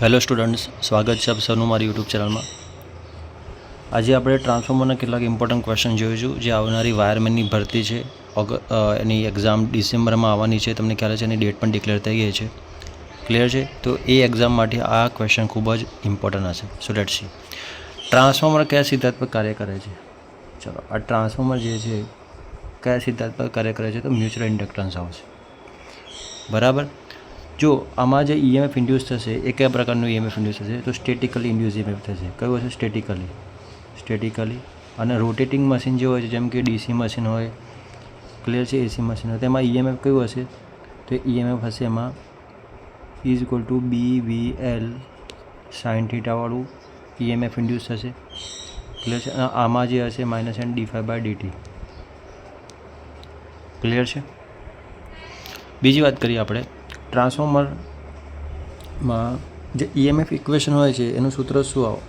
Hello students, સ્વાગત છે આપ સૌનું મારી યુટ્યુબ ચેનલમાં. આજે આપણે ટ્રાન્સફોર્મરના કેટલાક ઇમ્પોર્ટન્ટ ક્વેશ્ચન જોઈશું જે આવનારી વાયરમેનની ભરતી છે. એની એક્ઝામ ડિસેમ્બરમાં આવવાની છે. તમને ખ્યાલ છે એની ડેટ પણ ડિક્લેર થઈ ગઈ છે. ક્લિયર છે? તો એ એક્ઝામ માટે આ ક્વેશ્ચન ખૂબ જ ઇમ્પોર્ટન્ટ હશે. So let's see. ટ્રાન્સફોર્મર કયા સિદ્ધાંત પર કાર્ય કરે છે? ચલો, આ ટ્રાન્સફોર્મર જે છે કયા સિદ્ધાંત પર કાર્ય કરે છે? તો મ્યુચ્યુઅલ ઇન્ડક્ટન્સ આવશે. બરાબર. જો આમાં જે ઈએમએફ ઇન્ડ્યુસ થશે એ કયા પ્રકારનું ઈએમએફ ઇન્ડ્યુસ થશે? તો સ્ટેટિકલી ઇન્ડ્યુસ ઈએમએફ થશે. કયું હશે? સ્ટેટિકલી. અને રોટેટિંગ મશીન જે હોય છે, જેમ કે ડીસી મશીન હોય, ક્લિયર છે, એસી મશીન હોય, તેમાં ઈએમએફ કયું હશે? તો ઈએમએફ હશે એમાં is equal to BVL sine થીટાવાળું ઈએમએફ ઇન્ડ્યુસ થશે. ક્લિયર છે. અને આમાં જે હશે -N/dt. ક્લિયર છે. બીજી વાત કરીએ આપણે ટ્રાન્સફોર્મરમાં જે ઈએમએફ ઇક્વેશન હોય છે એનું સૂત્ર શું આવે?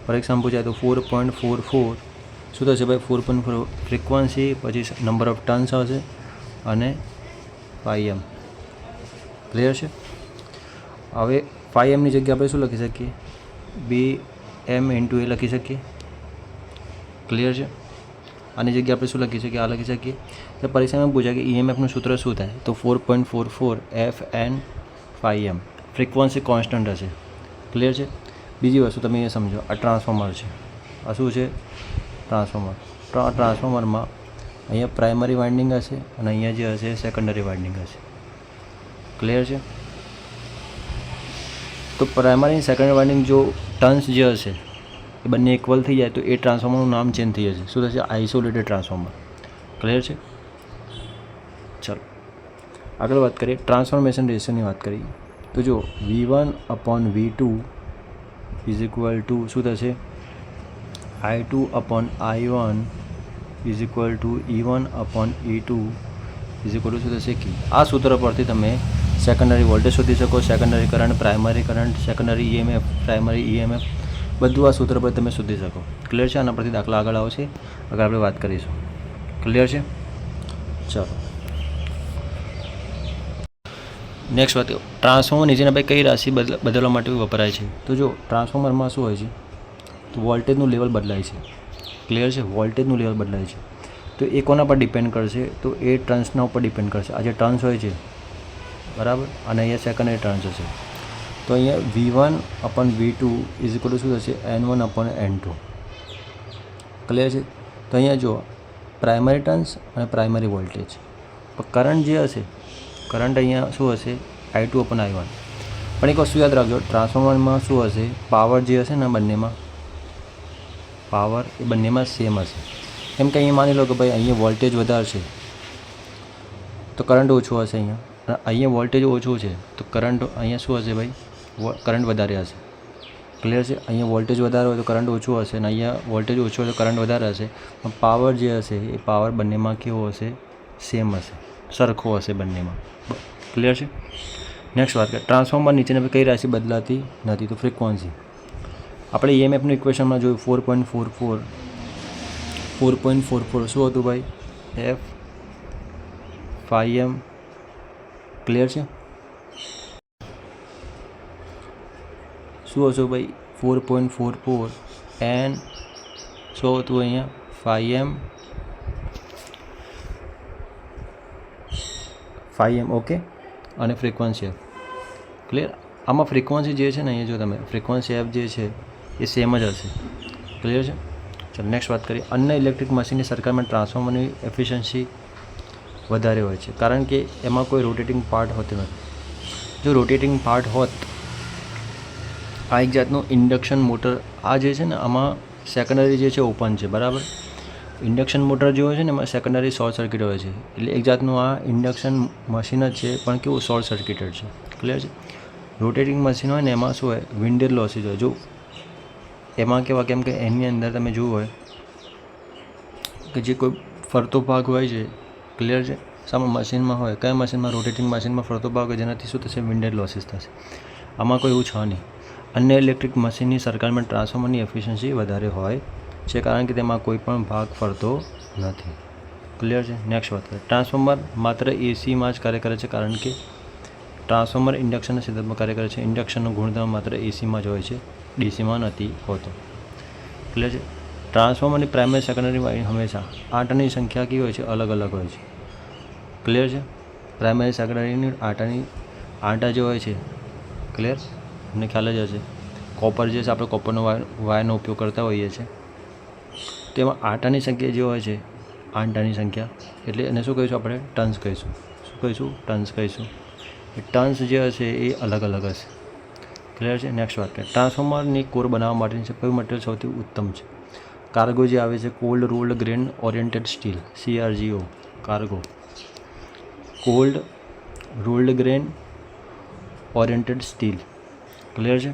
ફોર એક્ઝામ્પલ પૂછાય તો 4.44 શું થશે ભાઈ? 4.4 ફ્રિકવન્સી, પછી નંબર ઓફ ટર્ન્સ આવશે અને m. ક્લિયર છે. હવે mની જગ્યાએ આપણે શું લખી શકીએ? BM × એ લખી શકીએ. ક્લિયર છે. આની જગ્યાએ આપણે શું લખી શકીએ? આ લખી શકીએ. તો પરીક્ષામાં પૂછાય કે ઈએમએફનું સૂત્ર શું થાય? તો 4.44 FN m. ફ્રિકવન્સી કોન્સ્ટન્ટ હશે. ક્લિયર છે. બીજી વસ્તુ તમે એ સમજો, આ ટ્રાન્સફોર્મર છે. આ શું છે? ટ્રાન્સફોર્મર. ટ્રાન્સફોર્મરમાં અહીંયા પ્રાઇમરી વાઇન્ડિંગ હશે અને અહીંયા જે હશે સેકન્ડરી વાઇન્ડિંગ હશે. ક્લિયર છે. તો પ્રાઇમરી અને સેકન્ડરી વાઇન્ડિંગ જો ટર્ન્સ જે હશે એ બંને ઇક્વલ થઈ જાય તો એ ટ્રાન્સફોર્મરનું નામ ચેન્જ થઈ જશે. શું થશે? Isolated transformer. ક્લિયર છે. ચલો આગળ વાત કરીએ. ટ્રાન્સફોર્મેશન રેશિયોની વાત કરીએ તો જો V1/V2 ઇઝ ઇક્વલ ટુ શું થશે? I2/I1 is equal two E1/E2 is equal two શું થશે? કે આ સૂત્ર પરથી તમે સેકન્ડરી વોલ્ટેજ શોધી શકો, secondary current, primary current, secondary EMF, primary EMF, બધું આ સૂત્ર પર તમે શોધી શકો. ક્લિયર છે. આના પરથી દાખલા આગળ આવશે, આગળ આપણે વાત કરીશું. ક્લિયર છે. ચલો નેક્સ્ટ વાત, ટ્રાન્સફોર્મર નીચેના ભાઈ કઈ રાશિ બદલવા માટે વપરાય છે? તો જો ટ્રાન્સફોર્મરમાં શું હોય છે? તો વોલ્ટેજનું લેવલ બદલાય છે. ક્લિયર છે. વોલ્ટેજનું લેવલ બદલાય છે. તો એ કોના પર ડિપેન્ડ કરશે? તો એ ટર્ન્સના ઉપર ડિપેન્ડ કરશે. આ જે ટર્ન્સ હોય છે, બરાબર, અને અહીંયા સેકન્ડરી ટર્ન્સ હશે. તો અહીંયા V1/V2 ઇઝ ઇક્વલ ટુ શું થશે? N1/N2. ક્લિયર છે. તો અહીંયા જો પ્રાઇમરી ટર્ન્સ અને પ્રાઇમરી વોલ્ટેજ. પણ કરંટ જે હશે, કરંટ અહીંયા શું હશે? I2/I1. પણ એક વસ્તુ યાદ રાખજો, ટ્રાન્સફોર્મરમાં શું હશે? પાવર જે હશે ને બંનેમાં, પાવર એ બંનેમાં સેમ હશે. કેમ કે અહીંયા માની લો કે ભાઈ અહીંયા વોલ્ટેજ વધારે છે તો કરંટ ઓછો હશે. અહીંયા વોલ્ટેજ ઓછું છે તો કરંટ અહીંયા શું હશે ભાઈ? કરંટ વધારે હશે. ક્લિયર છે. અહીંયા વોલ્ટેજ વધારે હોય તો કરંટ ઓછું હશે અને અહીંયા વોલ્ટેજ ઓછું હોય તો કરંટ વધારે હશે. પણ પાવર જે હશે એ પાવર બંનેમાં કેવો હશે? સેમ હશે, સરખો હશે બંનેમાં. ક્લિયર છે. નેક્સ્ટ વાત કરીએ. ટ્રાન્સફોર્મર નીચેની કઈ રાશિ બદલાતી નથી? તો ફ્રિકવન્સી. આપણે ઈએમએફનું ઇક્વેશનમાં જોયું 4.44 શું હતું ભાઈ? F/m. ક્લિયર છે. શું હશે ભાઈ? 4.44 N શું હતું અહીંયા? 5m. ઓકે. અને ફ્રિકવન્સી F. ક્લિયર. આમાં ફ્રિકવન્સી જે છે ને, અહીંયા જો તમે ફ્રિકવન્સી F જે છે એ સેમ જ હશે. ક્લિયર છે. ચાલો નેક્સ્ટ વાત કરીએ. અન્ય ઇલેક્ટ્રિક મશીનની સરખામણીમાં ટ્રાન્સફોર્મરની એફિશિયન્સી વધારે હોય છે કારણ કે એમાં કોઈ રોટેટિંગ પાર્ટ હોતો નથી. જો રોટેટિંગ પાર્ટ હોત, આ એક જાતનું ઇન્ડક્શન મોટર, આ જે છે ને આમાં સેકન્ડરી જે છે ઓપન છે, બરાબર. ઇન્ડક્શન મોટર જે હોય છે ને એમાં સેકન્ડરી શોર્ટ સર્કિટ હોય છે. એટલે એક જાતનું આ ઇન્ડક્શન મશીન જ છે પણ કેવું? શોર્ટ સર્કિટેડ છે. ક્લિયર છે. રોટેટિંગ મશીન હોય ને એમાં શું હોય? વિન્ડેજ લોસીસ હોય. જો એમાં કેવા, કેમ કે એની અંદર તમે જોવું હોય કે જે કોઈ ફરતો ભાગ હોય છે, ક્લિયર છે, સામે મશીનમાં હોય. કયા મશીનમાં? રોટેટિંગ મશીનમાં ફરતો ભાગ હોય, જેનાથી શું થશે? વિન્ડેજ લોસીસ થશે. આમાં કોઈ એવું છે નહીં. અન્ય ઇલેક્ટ્રિક મશીનની સરખામણીમાં ટ્રાન્સફોર્મરની એફિશિયન્સી વધારે હોય છે કારણ કે તેમાં કોઈ પણ ભાગ ફરતો નથી. ક્લિયર છે. નેક્સ્ટ વાત કરીએ. ટ્રાન્સફોર્મર માત્ર એસીમાં જ કાર્ય કરે છે કારણ કે ટ્રાન્સફોર્મર ઇન્ડક્શનના સિદ્ધાંતમાં કાર્ય કરે છે. ઇન્ડક્શનનો ગુણધર્મ માત્ર એસીમાં જ હોય છે, ડીસીમાં નથી હોતો. ક્લિયર છે. ટ્રાન્સફોર્મરની પ્રાઇમરી સેકન્ડરી વાઇન્ડિંગ હંમેશા આંટાની સંખ્યા કેવી હોય છે? અલગ અલગ હોય છે. ક્લિયર છે. પ્રાઇમરી સેકન્ડરીની આંટા જે હોય છે, ક્લિયર, તમને ખ્યાલ જ હશે. કોપર જે છે, આપણે કોપરનો વાયરનો ઉપયોગ કરતા હોઈએ છીએ. તેમાં આંટાની સંખ્યા જે હોય છે, આંટાની સંખ્યા, એટલે એને શું કહીશું આપણે? ટર્ન્સ કહીશું. શું કહીશું? ટર્ન્સ કહીશું. એ ટર્ન્સ જે હશે એ અલગ અલગ હશે. ક્લિયર છે. નેક્સ્ટ વાત કરીએ. ટ્રાન્સફોર્મરની કોર બનાવવા માટેની કયું મટીરિયલ સૌથી ઉત્તમ છે? કાર્ગો જે આવે છે, cold rolled grain oriented steel, CRGO. Cargo, cold rolled grain oriented steel. Clear છે.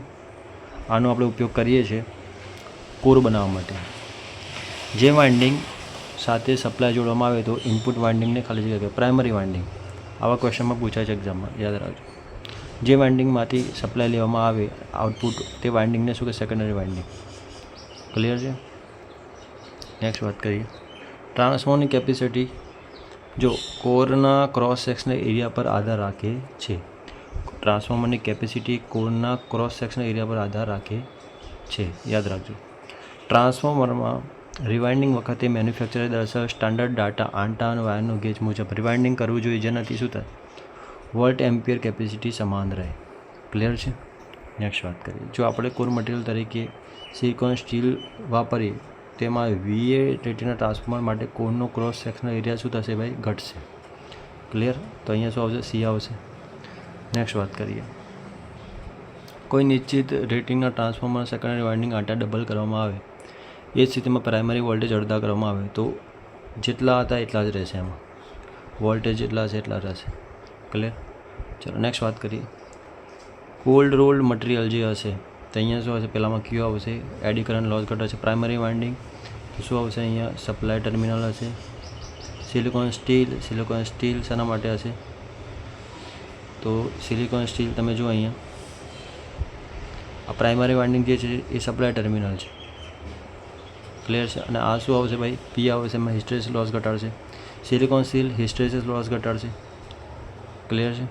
આનો આપણે ઉપયોગ કરીએ છીએ કોર બનાવવા માટે. જે વાઇન્ડિંગ સાથે સપ્લાય જોડવામાં આવે તો ઇનપુટ વાઇન્ડિંગને ખાલી જગ્યા કહેવાય પ્રાઇમરી વાઇન્ડિંગ. આવા ક્વેશ્ચનમાં પૂછાય છે એક્ઝામમાં, યાદ રાખજો. જે વાઇન્ડિંગમાંથી સપ્લાય લેવામાં આવે આઉટપુટ, તે વાઇન્ડિંગને શું કહે? Secondary winding. ક્લિયર છે. નેક્સ્ટ વાત કરીએ. ટ્રાન્સફોર્મરની કેપેસિટી જો કોરના ક્રોસ સેક્શનલ એરિયા પર આધાર રાખે છે. ટ્રાન્સફોર્મરની કેપેસિટી કોરના ક્રોસ સેક્શનલ એરિયા પર આધાર રાખે છે, યાદ રાખજો. ટ્રાન્સફોર્મરમાં રિવાઇન્ડિંગ વખતે મેન્યુફેક્ચરે દર્શાવેલ સ્ટાન્ડર્ડ ડાટા આંટા અને વાયરનો ગેજ મુજબ રિવાઇન્ડિંગ કરવું જોઈએ, જેનાથી શું થાય? વોલ્ટ એમ્પિયર કેપેસિટી સમાન રહે. ક્લિયર છે. નેક્સ્ટ વાત કરીએ. જો આપણે કોર મટીરિયલ તરીકે સિલિકોન સ્ટીલ વાપરીએ, તેમાં VA રેટિના ટ્રાન્સફોર્મર માટે કોરનો ક્રોસ સેક્શનલ એરિયા શું થશે ભાઈ? ઘટશે. ક્લિયર. તો અહીંયા શું આવશે? C આવશે. નેક્સ્ટ વાત કરીએ. કોઈ નિશ્ચિત રેટિંગના ટ્રાન્સફોર્મર સેકન્ડરી વાઇન્ડિંગ આંટા ડબલ કરવામાં આવે, એ જ સ્થિતિમાં પ્રાઇમરી વોલ્ટેજ અડધા કરવામાં આવે તો જેટલા હતા એટલા જ રહેશે. એમાં વોલ્ટેજ જેટલા હશે એટલા રહેશે. ક્લિયર. ચલો નેક્સ્ટ વાત કરીએ. કોલ્ડ રોલ્ડ મટીરિયલ જે હશે તો અહીંયા શું હશે? પહેલામાં Q આવશે, એડી કરંટ લોસ ઘટ હશે. પ્રાઇમરી વાઇન્ડિંગ તો શું આવશે? અહીંયા સપ્લાય ટર્મિનલ હશે. સિલિકોન સ્ટીલ શાના માટે હશે? તો સિલિકોન સ્ટીલ તમે જુઓ અહીંયા, આ પ્રાઇમરી વાઇન્ડિંગ જે છે એ સપ્લાય ટર્મિનલ છે. ક્લિયર છે. અને આ શું આવશે ભાઈ? P આવશે. એમાં હિસ્ટેરેસિસ લોસ ઘટાડશે. સિલિકોન સ્ટીલ હિસ્ટેરેસિસ લોસ ઘટાડશે. ક્લિયર છે.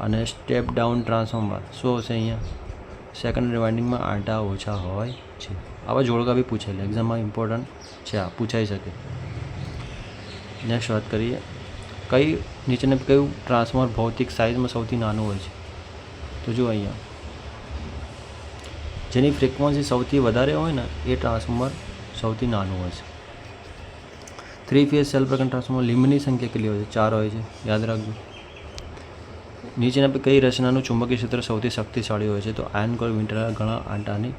અને સ્ટેપ ડાઉન ટ્રાન્સફોર્મર શું હશે? અહીંયા સેકન્ડરી વાઇન્ડિંગમાં આંટા ઓછા હોય છે. આવા જોડકા બી પૂછેલા એક્ઝામમાં, ઇમ્પોર્ટન્ટ છે, આ પૂછાઈ શકે. નેક્સ્ટ વાત કરીએ. નીચેને કયું ટ્રાન્સફોર્મર ભૌતિક સાઇઝમાં સૌથી નાનું હોય છે? તો જો અહીંયા જેની ફ્રિકવન્સી સૌથી વધારે હોય ને એ ટ્રાન્સફોર્મર સૌથી નાનું હોય છે. 3 ફેઝ સેલ્ફ પ્રકરણ ટ્રાન્સફોર્મર લિંબની સંખ્યા કેટલી હોય છે? 4 હોય છે, યાદ રાખજો. નીચેના કઈ રચનાનું ચુંબકીય ક્ષેત્ર સૌથી શક્તિશાળી હોય છે? તો આયર્ન કોર વિન્ટર ઘણા આંટાની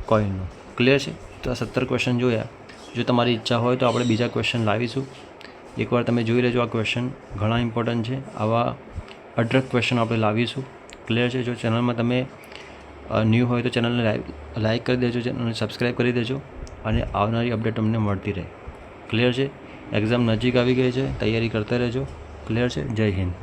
કોઇલનું. ક્લિયર છે. તો આ 17 ક્વેશ્ચન જોયા. જો તમારી ઈચ્છા હોય તો આપણે બીજા ક્વેશ્ચન લાવીશું. એકવાર તમે જોઈ લેજો. આ ક્વેશ્ચન ઘણા ઇમ્પોર્ટન્ટ છે. આવા અઢળક ક્વેશ્ચન આપણે લાવીશું. ક્લિયર છે. જો ચેનલમાં તમે ન્યૂ હોય તો ચેનલને લાઇક કરી દેજો, ચેનલને સબસ્ક્રાઈબ કરી દેજો અને આવનારી અપડેટ તમને મળતી રહે. ક્લિયર છે. એક્ઝામ નજીક આવી ગઈ છે, તૈયારી કરતા રહેજો. ક્લિયર છે. જય હિન્દ.